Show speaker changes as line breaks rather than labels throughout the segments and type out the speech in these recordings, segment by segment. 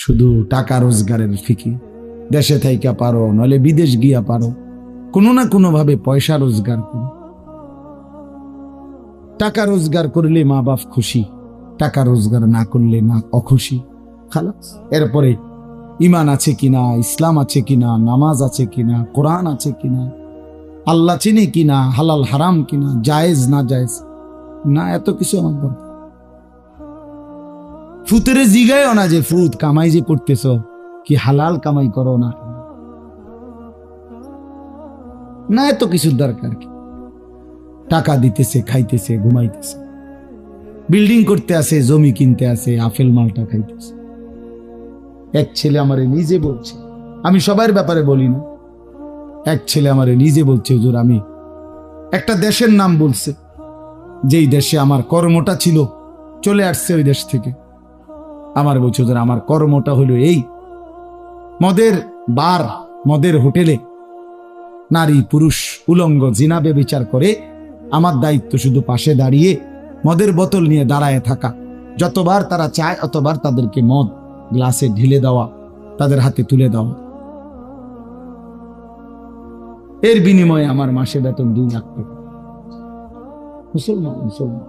শুধু টাকা রোজগারের ফিকি। দেশে থাইকা পারো, নলে বিদেশ গিয়া পারো, কোনো না কোনো ভাবে পয়সা রোজগার করো। টাকা রোজগার করলে মা বাপ খুশি, টাকা রোজগার না করলে মা অখুশি। খালাস। এরপরে ইমান আছে কিনা, ইসলাম আছে কিনা, নামাজ আছে কিনা, কোরআন আছে কিনা, আল্লাহ চিনি কিনা, হালাল হারাম কিনা, জায়েজ না জায়েজ না, এত কিছু আমার দরকার। ফুতেরে জিগায় না যে ফুত কামাই যে করতেছ কি হালাল কামাই করো না, না এত কিছুর দরকার কি? টাকা দিতেছে, খাইতেছে, ঘুমাইতেছে, বিল্ডিং করতে আসে, জমি কিনতে আসে, আপেল মালটা খাইতেছে। এক ছেলে আমারে নিজে বলছে, আমি সবার ব্যাপারে বলি না, এক ছেলে আমারে নিজে বলছে, হুজুর আমি একটা দেশের নাম বলছে, যেই দেশে আমার কর্মটা ছিল, চলে আসছে ওই দেশ থেকে। আমার বলছে, হুজুর আমার কর্মটা হলো এই, মদের বার, মদের হোটেলে নারী পুরুষ উলঙ্গ জিনা ব্যভিচার করে, আমার দায়িত্ব শুধু পাশে দাঁড়িয়ে মদের বোতল নিয়ে দাঁড়ায় থাকা, যতবার তারা চায় অতবার তাদেরকে মদ গ্লাসে ঢেলে দেওয়া, তাদের হাতে তুলে দেওয়া। এর বিনিময়ে আমার মাসে বেতন 2 লাখ টাকা। মুসলমান মুসলমান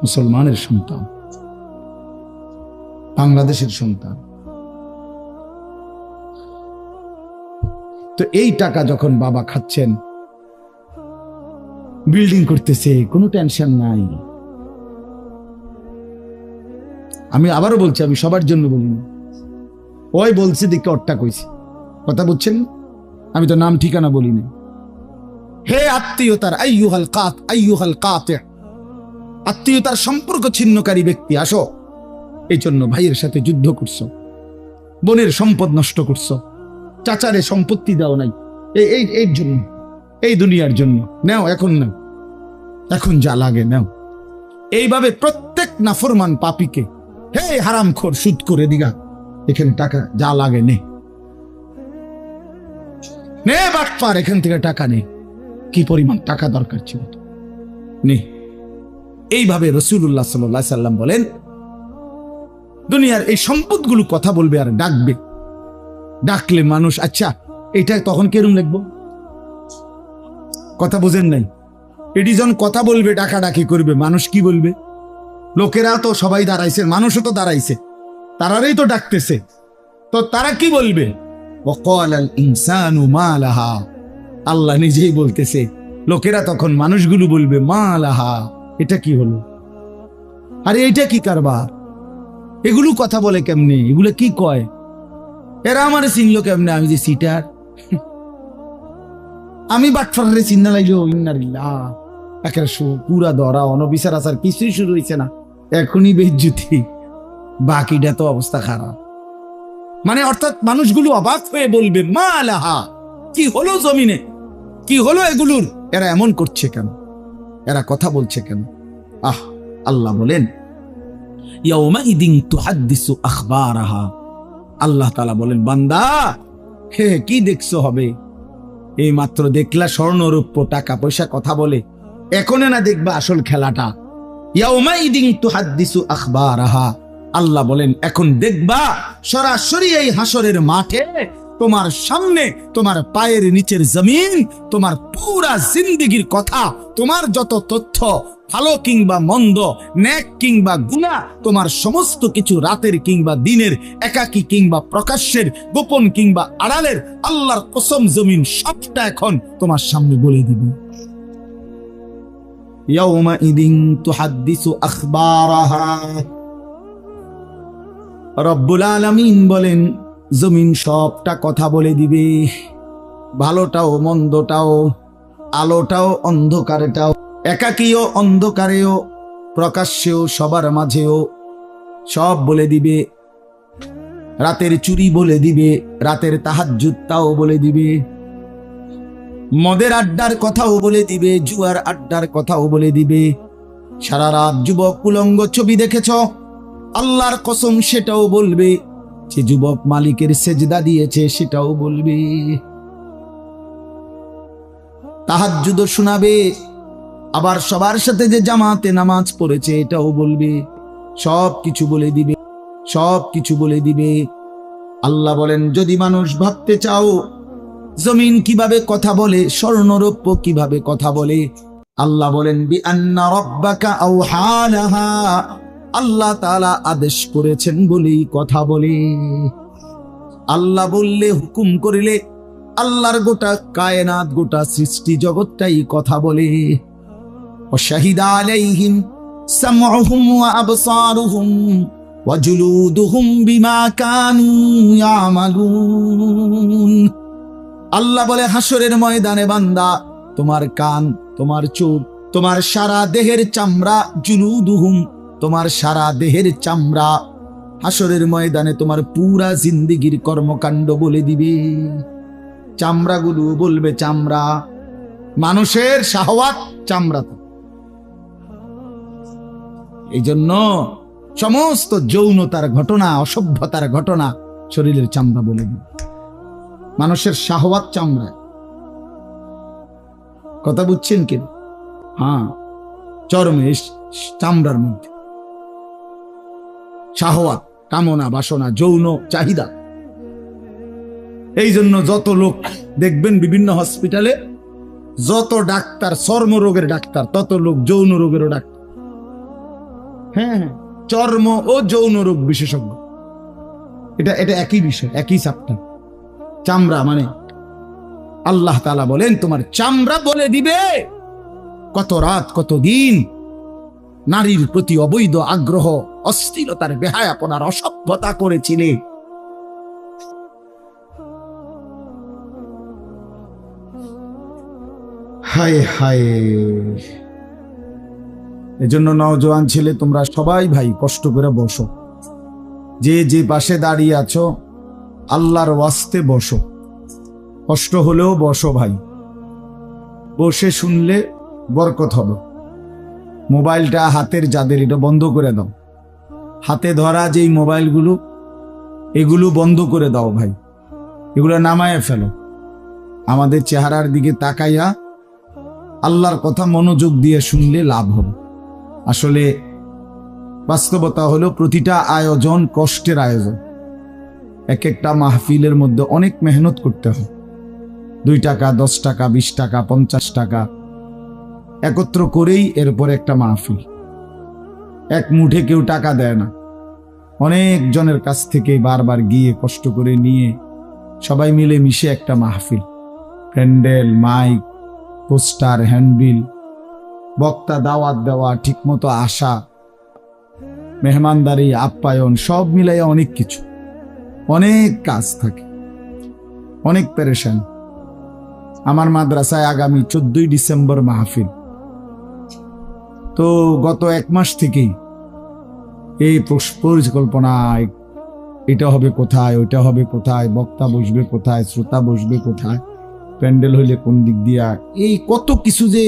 মুসলমানের সন্তান, বাংলাদেশের সন্তান। তো এই টাকা যখন বাবা খাচ্ছেন, বিল্ডিং করতেছে, কোনো টেনশন নাই। আমি আবারও বলছি, আমি সবার জন্য বলিনি, ওই বলছি দেখে অট্টা কইছি, কথা বুঝছেন? আমি তো নাম ঠিকানা বলি না। হে আত্মীয়তার আইয়ুহাল কাতি, আত্মীয়তার সম্পর্ক ছিন্নকারী ব্যক্তি, আসো। এই জন্য ভাইয়ের সাথে যুদ্ধ করছো, বোনের সম্পদ নষ্ট করছো, চাচারে সম্পত্তি দাও নাই, এই জন্য, এই দুনিয়ার জন্য নাও, এখন নাও, এখন যা লাগে নাও। এইভাবে প্রত্যেক নাফরমান পাপীকে, হে হারামখোর সুদ করে দিগা, এখানে টাকা যা লাগে নে, নে বাটপার, এখান থেকে টাকা নে, কি পরিমাণ টাকা দরকার ছিল নে। এইভাবে রাসূলুল্লাহ সাল্লাল্লাহু আলাইহি সাল্লাম বলেন, দুনিয়ার এই সম্পদগুলো কথা বলবে আর ডাকবে, ডাকলে মানুষ, আচ্ছা এটা তখন কেরম লিখবো? কথা বোঝেন নাই? এটি যখন কথা বলবে, ডাকাডাকি করবে, মানুষ কি বলবে? লোকেরা তো সবাই দাঁড়াইছে, মানুষও তো দাঁড়াইছে, তারারই তো ডাকতেছে, তো তারা কি বলবে? ওয়াকালাল ইনসানু মা লাহা, আল্লাহ নিজেই বলতেছে, লোকেরা তখন মানুষগুলো বলবে মা লাহা, এটা কি হলো? আরে এটা কি কারবার? এগুলো কথা বলে কেমনে? এগুলো কি কয়? এরা আমারে চিনলো কেমনে? আমি যে সিটার, আমি বাটফারে চিন্না লাগলো, ইন্নালিল্লাহ, একের পুরা ধরা, অনবিচার আচার কিছুই শুরু হয়েছে না, এখনই বেজ্জুতি, বাকিটা তো অবস্থা খারাপ। মানে অর্থাৎ মানুষগুলো অবাক হয়ে বলবে মা লাহা, কি হলো জমিনে, কি হলো এগুলোর, এরা এমন করছে কেন, এরা কথা বলছে কেন? আহ, আল্লাহ বলেন ইয়াউমাইদিন তুহাদ্দিসু আখবারাহা, আল্লাহ তাআলা বলেন, বান্দা হে কি দেখছো হবে? এই মাত্র দেখলা স্বর্ণ রূপ্য টাকা পয়সা কথা বলে, এখন না দেখবা আসল খেলাটা। ইয়াউমাইদিন তুহাদ্দিসু আখবারাহা, আল্লাহ বলেন এখন দেখবা সরাসরি এই হাসরের মাঠে তোমার সামনে, তোমার পায়ের নিচের জমিন, তোমার পুরা জিন্দেগির কথা, তোমার যত তথ্য, ভালো কিংবা মন্দ, নেক কিংবা গুনাহ, তোমার সমস্ত কিছু রাতের কিংবা দিনের, একাকী কিংবা প্রকাশ্যের, গোপন কিংবা আড়ালের, আল্লাহর কসম জমিন সবটা এখন তোমার সামনে বলে দিবে। ইয়াউমাইদিন তুহাদ্দিসু আখবারাহা, রব্বুল আলামিন বলেন জমিন সবটা কথা বলে দিবে, ভালোটাও মন্দটাও, আলোটাও অন্ধকারেটাও, একাকীও অন্ধকারেও, প্রকাশ্যেও সবার মাঝেও, সব বলে দিবে। রাতের চুরি বলে দিবে, রাতের তাহাজ্জুদটাও বলে দিবে, মদের আড্ডার কথাও বলে দিবে, জুয়ার আড্ডার কথাও বলে দিবে। সারা রাত যুবক উলঙ্গ ছবি দেখেছ, আল্লাহর কসম সেটাও বলবে। যে যুবক মালিকের সেজদা দিয়েছে সেটাও বলবে। তাহাজ্জুদও শোনাবে, আবার সবার সাথে যে জামাতে নামাজ পড়েছে এটাও বলবে। সব কিছু বলে দিবে, সব কিছু বলে দিবে। আল্লাহ বলেন, যদি মানুষ ভাবতে চাও জমিন কিভাবে কথা বলে, স্বর্ণরৌপ্য কিভাবে কথা বলে, আল্লাহ বলেন বিআন্না রাব্বাকা আওহা লাহা, আল্লাহ তাআলা আদেশ করেছেন বলেই কথা বলে। আল্লাহ বললে, হুকুম করিলে আল্লাহর গোটা কায়নাত, গোটা সৃষ্টি জগৎটাই কথা বলে। ওয়াশাহিদা আলাইহিম সামউহুম ওয়া আবসারুহুম ওয়া জুলুদুহুম বিমা কানু ইয়ামালুন। আল্লাহ বলে, হাসরের ময়দানে বান্দা, তোমার কান, তোমার চোখ, তোমার সারা দেহের চামড়া, জুলুদুহুম, তোমার সারা দেহের চামড়া, হাসরের ময়দানে তোমার পুরা জিন্দেগির কর্মকাণ্ড বলে দিবে। চামড়াগুলো বলবে, চামড়া, মানুষের শাহওয়াত চামড়া। এই জন্য সমস্ত যৌনতার ঘটনা, অসভ্যতার ঘটনা শরীরের চামড়া বলে দিবে। মানুষের শাহওয়াত চামড়া। কথা বুঝছেন কি? হ্যাঁ, চরমে চামড়ার মধ্যে শাহওয়াত, কামনা, বাসনা, যৌন চাহিদা। এই জন্য যত লোক দেখবেন বিভিন্ন হসপিটালে, যত ডাক্তার চর্মরোগের ডাক্তার, তত লোক যৌন রোগেরও ডাক্তার। হ্যাঁ হ্যাঁ, চর্ম ও যৌন রোগ বিশেষজ্ঞ। এটা একই বিষয়, একই চ্যাপ্টার। চামড়া মানে আল্লাহ তাআলা বলেন, তোমার চামড়া বলে দিবে কত রাত, কত দিন নারীর প্রতি অবৈধ আগ্রহ, অস্থিরতার, বেহায়াপনার, অসভ্যতা করেছিলে। হায় হায়। এজন্য নওজোয়ান ছেলে, তোমরা সবাই ভাই কষ্ট করে বসো। যে যে পাশে দাঁড়িয়ে আছো, আল্লাহর ওয়াস্তে বসো। কষ্ট হলেও বসো ভাই, বসে শুনলে বরকত হবে। মোবাইলটা হাতের যাদের, এটা বন্ধ করে দাও। হাতে ধরা যেই মোবাইলগুলো, এগুলো বন্ধ করে দাও ভাই, এগুলো নামায় ফেলো। আমাদের চেহারার দিকে তাকাইয়া আল্লাহর কথা মনোযোগ দিয়ে শুনলে লাভ হবে। আসলে বাস্তবতা হলো, প্রতিটা আয়োজন কষ্টের আয়োজন। এক একটা মাহফিলের মধ্যে অনেক মেহনত করতে হয়। 2 টাকা, 10 টাকা, 20 টাকা, 50 টাকা একত্র করেই এরপর একটা মাহফিল। এক মুঠে কেউ টাকা দেয় না, অনেক জনের কাছ থেকে বারবার গিয়ে কষ্ট করে নিয়ে সবাই মিলে মিশে একটা মাহফিল। প্যান্ডেল, মাইক, পোস্টার, হ্যান্ডবিল, বক্তা, দাওয়াত দেওয়া, ঠিকমতো আসা, মেহমানদারি, আপ্যায়ন, সব মিলাইয়া অনেক কিছু, অনেক কাজ থাকে, অনেক পেরেশান। আমার মাদ্রাসায় আগামী 14ই ডিসেম্বর মাহফিল। তো গত 1 মাস থেকেই এই পরিকল্পনা, এটা হবে কোথায়, ওইটা হবে কোথায়, বক্তা বসবে কোথায়, শ্রোতা বসবে কোথায়, প্যান্ডেল হইলে কোন দিক দিয়া, এই কত কিছু যে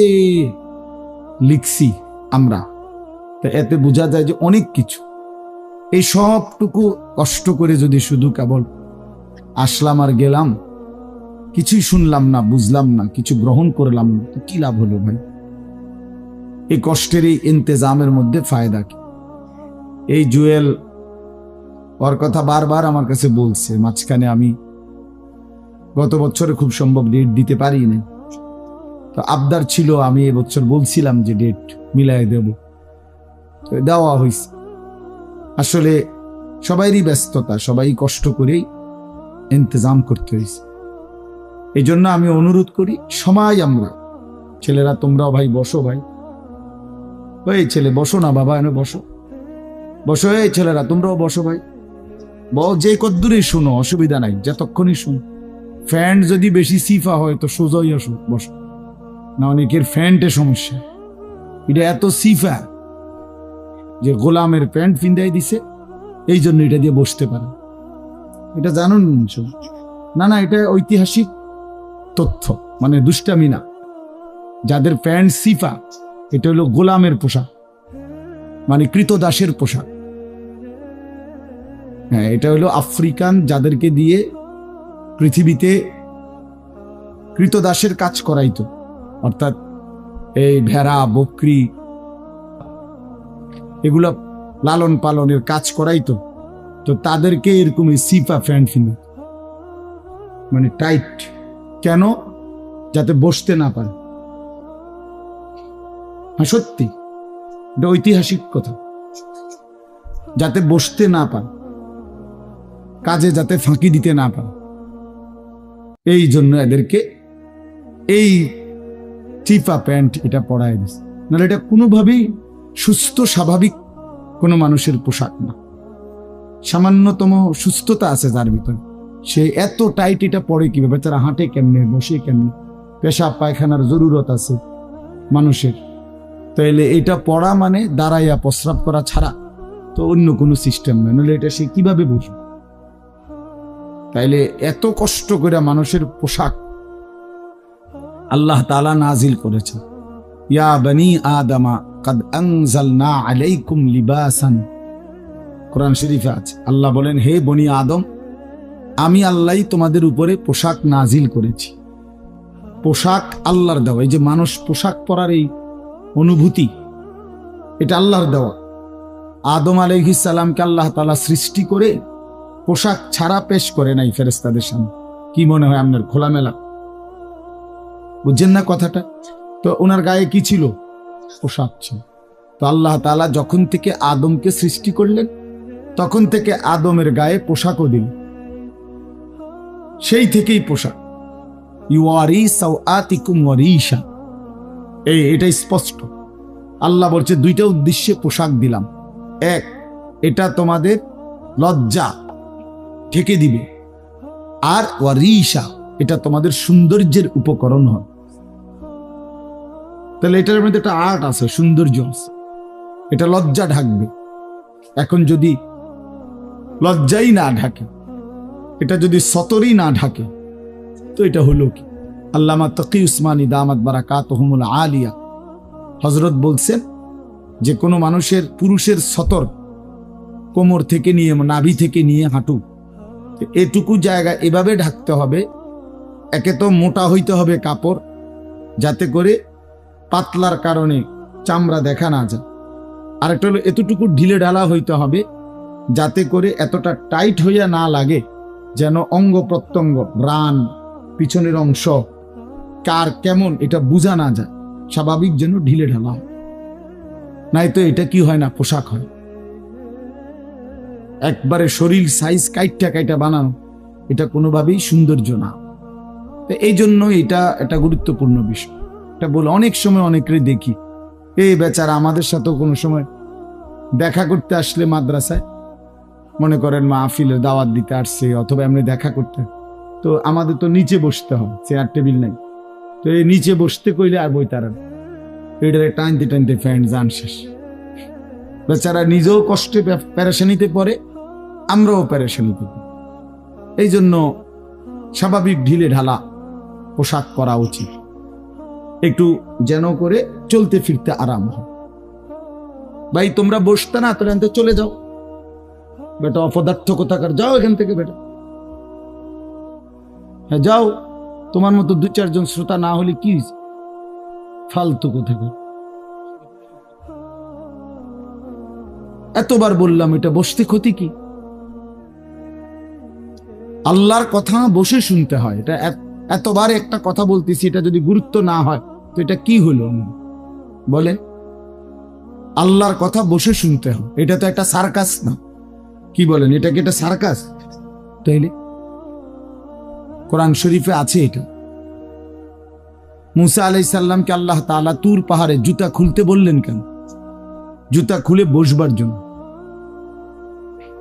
লিখছি আমরা। তো এতে বোঝা যায় যে অনেক কিছু। এই সবটুকু কষ্ট করে যদি শুধু কেবল আসলাম আর গেলাম, কিছুই শুনলাম না, বুঝলাম না, কিছু গ্রহণ করলাম না, তো কি লাভ হলো ভাই? এই কষ্টের এই ইন্তেজামের মধ্যে ফায়দা কি? এই জুয়েল ওর কথা বারবার আমার কাছে বলছে। মাঝখানে আমি গত বছরে খুব সম্ভব ডেট দিতে পারি না, তো আবদার ছিল, আমি এবছর বলছিলাম যে ডেট মিলাই দেব, তো দেওয়া হয়েছে। আসলে সবাইরই ব্যস্ততা, সবাই কষ্ট করেই ইন্তজাম করতে হয়েছে। এই জন্য আমি অনুরোধ করি, সময় আমরা ছেলেরা, তোমরাও ভাই বসো। ভাই ওই ছেলে বসো না বাবা, এনে বসো, বসো। এই ছেলেরা তোমরাও বসো ভাই, যে কদ্দুরই শুনো, অসুবিধা নাই, যতক্ষণই শুনো। ফ্যান্ট যদি বেশি সিফা হয় তো সোজাই আসো, বসো না। অনেকের ফ্যান্টে সমস্যা, এটা এত সিফা যে গোলামের প্যান্ট ফিন্দাই দিছে, এই জন্য এটা দিয়ে বসতে পারে। এটা জানুন না? না, এটা ঐতিহাসিক তথ্য, মানে দুষ্টামি না। যাদের প্যান্ট সিফা, এটা হলো গোলামের পোশাক, মানে কৃতদাসের পোশাক। হ্যাঁ, এটা হলো আফ্রিকান, যাদেরকে দিয়ে পৃথিবীতে কৃতদাসের কাজ করাইতো, অর্থাৎ এই ভেড়া, বকরি এগুলা লালন পালনের কাজ করাইতো, তো তাদেরকে এরকম সিফা প্যান্ট কিনে, মানে টাইট, কেন? যাতে বসতে না পারে। হ্যাঁ সত্যি, এটা ঐতিহাসিক কথা, যাতে বসতে না পারে, কাজে যাতে ফাঁকি দিতে না পারে, এই জন্য এদেরকে এই চিপা প্যান্ট এটা পরায় দিচ্ছে। নাহলে এটা কোনোভাবেই সুস্থ স্বাভাবিক কোনো মানুষের পোশাক না। সামান্যতম সুস্থতা আছে যার ভিতরে, সে এত টাইট এটা পরে কিভাবে? তারা হাঁটে কেমনে, বসে কেমনে, পেশাব পায়খানার জরুরত আছে মানুষের, তাইলে এটা পড়া মানে দাঁড়াইয়া প্রস্রাব করা ছাড়া তো অন্য কোনো সিস্টেম নয়, নাহলে এটা সে কিভাবে বুঝবে? তাইলে এত কষ্ট করে মানুষের পোশাক আল্লাহ তাআলা নাজিল করেছেন। ইয়া বনি আদমা কাদ আনজালনা আলাইকুম লিবাসান, কোরআন শরীফে আছে। আল্লাহ বলেন, হে বনি আদম, আমি আল্লাহই তোমাদের উপরে পোশাক নাজিল করেছি। পোশাক আল্লাহর দেওয়া। এই যে মানুষ পোশাক পরার এই অনুভূতি, এটা আল্লাহর দেওয়া। আদম আলাইহিস সালামকে আল্লাহ তাআলা সৃষ্টি করে পোশাক ছাড়া পেশ করে নাই ফেরেশতাদের সামনে। কি মনে হয় আপনার? খোলামেলা, বুঝছেন না কথাটা? তো ওনার গায়ে কি ছিল? পোশাক ছিল। তো আল্লাহ তাআলা যখন থেকে আদমকে সৃষ্টি করলেন, তখন থেকে আদমের গায়ে পোশাকও দিল। সেই থেকেই পোশাক, ইউয়ারি সাওআতিকুম ওয়ারিশা, এটা স্পষ্ট। আল্লাহ বলছে দুইটা উদ্দেশ্যে পোশাক দিলাম। এক, এটা তোমাদের লজ্জা ঢেকে দিবে, আর ওয়ারিশা, এটা তোমাদের সৌন্দর্যের উপকরণ হয়। তাহলে এটার মধ্যে একটা আর্ট আছে, সৌন্দর্য আছে, এটা লজ্জা ঢাকবে। এখন যদি লজ্জাই না ঢাকে, এটা যদি সতরই না ঢাকে, তো এটা হলো কি? আল্লামা তকি উসমানী দামাত বারাকাতুহুমুল আলিয়া হযরত বলছেন যে কোনো মানুষের, পুরুষের সতর কোমর থেকে নিয়ে, নাভি থেকে নিয়ে হাঁটু, এটুকু জায়গা এভাবে ঢাকতে হবে। একে তো মোটা হইতে হবে কাপড়, যাতে করে পাতলার কারণে চামড়া দেখা না যায়। আরেকটা হলো এতটুকু ঢিলে ঢালা হইতে হবে, যাতে করে এতটা টাইট হইয়া না লাগে, যেন অঙ্গ প্রত্যঙ্গ, রান, পিছনের অংশ কার কেমন এটা বোঝা না যায়, স্বাভাবিক যেন ঢিলে ঢালা হয়। নাই তো এটা কি হয় না, পোশাক হয়। একবারে শরীর সাইজ কাইটা বানানো, এটা কোনোভাবেই সৌন্দর্য না। এই জন্য এটা একটা গুরুত্বপূর্ণ বিষয়। এটা বলে অনেক সময় অনেকেরই দেখি, এই বেচারা আমাদের সাথেও কোনো সময় দেখা করতে আসলে মাদ্রাসায়, মনে করেন মাহফিলের দাওয়াত দিতে আসছে অথবা এমনি দেখা করতে, তো আমাদের তো নিচে বসতে হবে, চেয়ার টেবিল নাই। তো এই নিচে বসতে কইলে আর বই তারা এটারে টানতে টানতে ফ্যান যান শেষ। বেচারা নিজেও কষ্টে পেরেশানিতে পড়ে, আমরাও পেরেশানিতে পড়ি। এই জন্য স্বাভাবিক ঢিলে ঢালা পোশাক পরা উচিত, একটু যেন করে চলতে ফিরতে আরাম হয়। ভাই তোমরা বসতে না, তোরা চলে যাও বেটা, অপদার্থ কোথাকার, যাও এখান থেকে বেটা, হ্যাঁ যাও। তোমার মতো দু চারজন শ্রোতা না হলে কি ফালতু কোথাকার। এতবার বললাম, এটা বসতে ক্ষতি কি? আল্লাহর কথা বসে শুনতে হয়। এটা এতবার একটা কথা বলতেছি, এটা যদি গুরুত্ব না হয় তো এটা কি হলো বলেন? আল্লাহর কথা বসে শুনতে হয়, এটা তো একটা সার্কাস না। কি বলেন, এটা কি একটা সার্কাস? তাইলে কোরআন শরীফে আছে এটা। মুসা আলাইহিস সালামকে আল্লাহ তাআলা তুর পাহাড়ে জুতা খুলতে বললেন কেন? জুতা খুলে বসবার জন্য।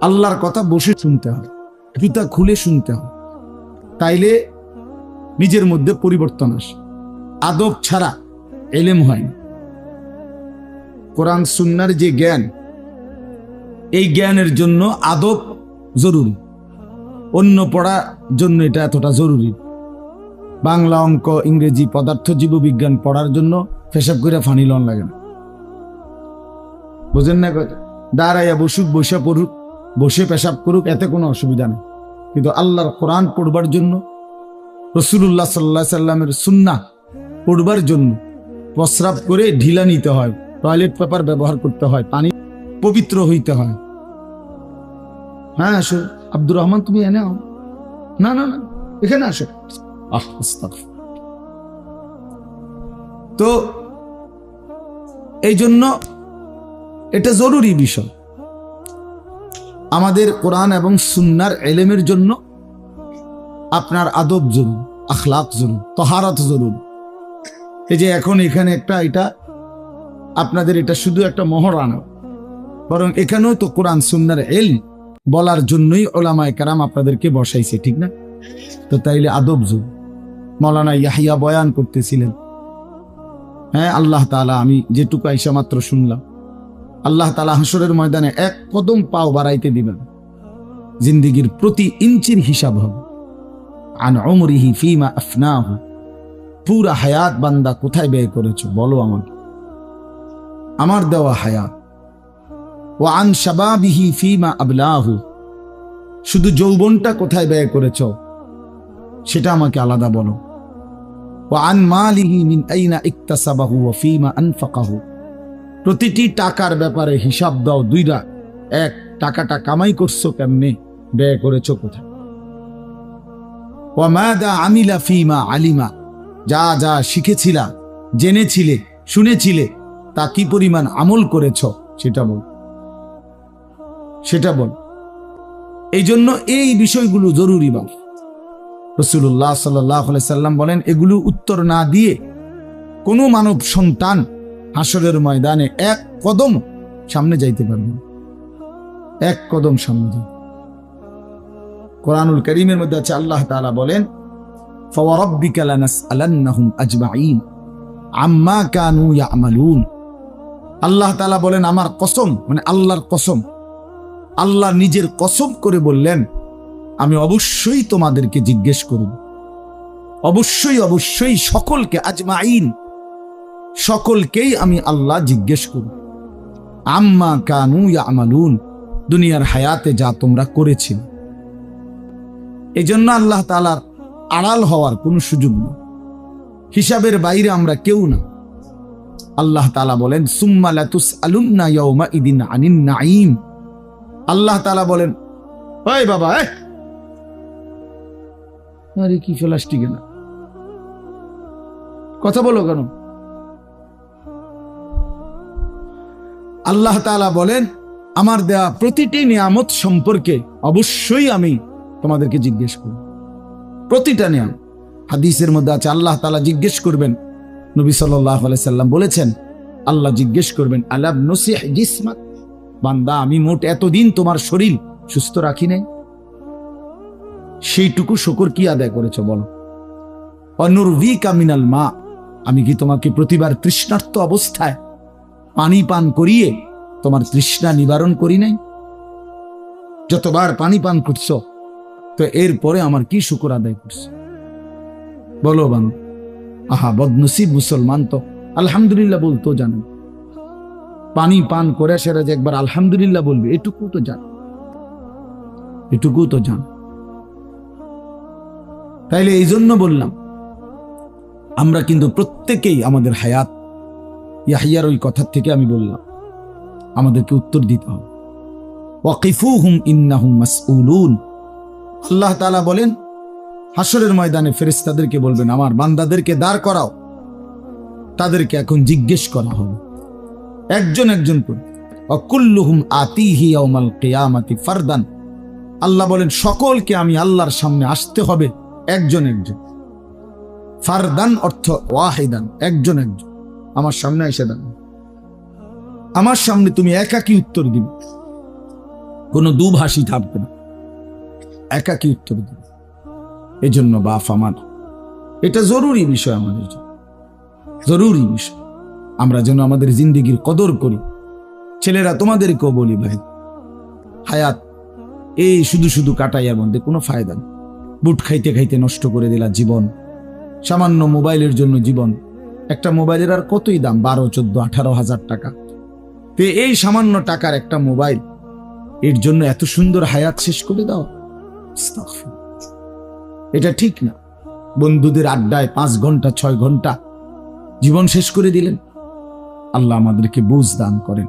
আল্লাহর কথা বসে শুনতে হয়, জুতা খুলে শুনতে হয়, তাইলে নিজের মধ্যে পরিবর্তন আসে। আদব ছাড়া ইলম হয় না। কোরআন সুন্নাহর যে জ্ঞান, এই জ্ঞানের জন্য আদব জরুরি। অন্য পড়ার জন্য এটা এতটা জরুরি। বাংলা, অঙ্ক, ইংরেজি, পদার্থ, জীববিজ্ঞান পড়ার জন্য পেশাব করে ফানি লন লাগে না, বুঝেন না? দাঁড়াইয়া বসুক, বসে পড়ুক, বসে পেশাব করুক, এতে কোনো অসুবিধা নেই। কিন্তু আল্লাহর কোরআন পড়বার জন্য, রাসূলুল্লাহ সাল্লাল্লাহু আলাইহি সাল্লামের সুন্নাহ পড়বার জন্য প্রস্রাব করে ঢিলা নিতে হয়, টয়লেট পেপার ব্যবহার করতে হয়, পানি পবিত্র হইতে হয়। হ্যাঁ আসো আব্দুর রহমান, তুমি এনে আও। না না না, এখানে আসো। তো এই জন্য এটা জরুরি বিষয় আমাদের কোরআন এবং সুন্নার এলেমের জন্য। আপনার আদব জরুরি, আখলাক জরুরি, তহারাত জরুরি। এই যে এখন এখানে একটা, এটা আপনাদের এটা শুধু একটা মহরানা, বরং এখানেও তো কোরআন সুন্নার এলম বলার জন্যই ওলামায়ে কেরাম আপনাদেরকে বসাইছে, ঠিক না? তো তাইলে আদব জরুরি। মাওলানা ইয়াহিয়া বয়ান করতেছিলেন, হ্যাঁ আল্লাহ তাআলা, আমি যেটুকু আইসা মাত্র শুনলাম, আল্লাহ তাআলা হাসরের ময়দানে এক কদম পাও বাড়াইতে দিবেন, জিন্দেগির প্রতি ইঞ্চির হিসাব হবে। আন উমরিহি ফিমা আফনাহু, পুরা হায়াত বান্দা কোথায় ব্যয় করেছো বলো আমাকে, আমার দেওয়া হায়াত। ওয়া আন শাবাবিহি ফিমা আবলাহু, শুধু যৌবনটা কোথায় ব্যয় করেছো সেটা আমাকে আলাদা বলো। ওয়া আন মালিহি মিন আইনা ইকতাসাবাহু ওয়া ফিমা আনফাকাহু, প্রতিটি টাকার ব্যাপারে হিসাব দাও দুইটা। এক, টাকাটা কামাই করছো কেমনে, ব্যয় করেছো কোথায়। ওয়া মাদা আমিলা ফিমা আলিমা, যা যা শিখেছিলা, জেনেছিলে, শুনেছিলে, তা কি পরিমাণ আমল করেছো সেটা বল, সেটা বল। এই জন্য এই বিষয়গুলো জরুরি। বাবা রাসূলুল্লাহ সাল্লাল্লাহু আলাইহি সাল্লাম বলেন, এগুলো উত্তর না দিয়ে কোনো মানব সন্তান হাসরের ময়দানে এক কদম সামনে যাইতে পারবে না, এক কদম সামনে যাইতে। কোরআনুল কারীমের মধ্যে আছে, আল্লাহ তাআলা বলেন, ফাওয়ারাব্বিকা লানাসআলান্নাহুম আজমাইন আম্মা কানু ইয়ামালুন। আল্লাহ তাআলা বলেন, আমার কসম, মানে আল্লাহর কসম, আল্লাহ নিজের কসম করে বললেন, আমি অবশ্যই তোমাদেরকে জিজ্ঞেস করব, অবশ্যই অবশ্যই সকলকে, আজমাইন, সকলকেই আমি আল্লাহ জিজ্ঞেস করব, আম্মা কানু ইয়ামালুন, দুনিয়ার হায়াতে যা তোমরা করেছিলে। এই জন্য আল্লাহ তাআলার আড়াল হওয়ার কোনো সুযোগ নেই, হিসাবের বাইরে আমরা কেউ না। আল্লাহ তাআলা বলেন, সুম্মা লাতুসআলুন্না ইয়াওমা ইদিন আনিন নাঈম। আল্লাহ তাআলা বলেন, ওই বাবা, আরে কি প্লাস্টিক না, কথা বলো কেন? আল্লাহ তাআলা বলেন, আমার দেয়া প্রতিটি নিয়ামত সম্পর্কে অবশ্যই আমি তোমাদেরকে জিজ্ঞেস করব, প্রতিটা নিয়ামত। হাদিসের মধ্যে আছে, আল্লাহ তাআলা জিজ্ঞেস করবেন, নবী সাল্লাল্লাহু আলাইহি সাল্লাম বলেছেন, আল্লাহ জিজ্ঞেস করবেন, আলাম নুসিহ জিসমাক, বান্দা আমি মোট এতদিন তোমার শরীর সুস্থ রাখি নাই, সেইটুকু শুকর কি আদায় করেছো বলো। অনুরভিকা মিনাল মা, আমি কি তোমাকে প্রতিবার তৃষ্ণার্ত অবস্থায় পানি পান করিয়ে তোমার তৃষ্ণা নিবারণ করি নাই? যতবার পানি পান করছো, তো এরপরে আমার কি শুকর আদায় করছো বলো বান। আহা বদনসিব মুসলমান তো আলহামদুলিল্লাহ বলতো জানেন, পানি পান করে সেটা যে একবার আলহামদুলিল্লাহ বলবে, এটুকু তো জান, এটুকু তো জান। তাইলে এই জন্য বললাম, আমরা কিন্তু প্রত্যেকেই আমাদের হায়াত, ইয়াহিয়ার ওই কথা থেকে আমি বললাম, আমাদেরকে উত্তর দিতে হবে। ওয়াকিফুহুম ইন্নাহুম মাসউলুন। আল্লাহ তাআলা বলেন, হাসরের ময়দানে ফেরেশতাদেরকে বলবেন, আমার বান্দাদেরকে দাঁড় করাও, তাদেরকে এখন জিজ্ঞেস করা হবে একজন একজন করে। ওয়াকুল্লুহুম আতিহি ইয়াউমাল কিয়ামাতি ফারদান। আল্লাহ বলেন, সকলকে আমি আল্লাহর সামনে আসতে হবে একজন একজন। ফারদান অর্থ ওয়াহিদান, একজন একজন আমার সামনে এসে দাঁড়ান, আমার সামনে তুমি একাকী উত্তর দিবে, কোনো দুভাষী থাকবে না, একাকী উত্তর দিবে। এজন্য বাপ আমার, এটা জরুরি বিষয়, আমাদের জন্য জরুরি বিষয়। আমরা যেন আমাদের জিন্দেগির কদর করি। ছেলেরা তোমাদেরকেও বলি, ভাই হায়াত এই শুধু শুধু কাটাইয়ার মধ্যে কোনো ফায়দা নেই। বুট খাইতে খাইতে নষ্ট করে দিলা জীবন, সামান্য মোবাইলের জন্য জীবন। একটা মোবাইলের আর কতই দাম, 12, 14, 18 হাজার টাকা। তো এই সামান্য টাকার একটা মোবাইল, এর জন্য এত সুন্দর হায়াত শেষ করে দাও, এটা ঠিক না। বন্ধুদের আড্ডায় 5 ঘন্টা 6 ঘন্টা জীবন শেষ করে দিলেন। আল্লাহ আমাদেরকে বুঝ দান করেন।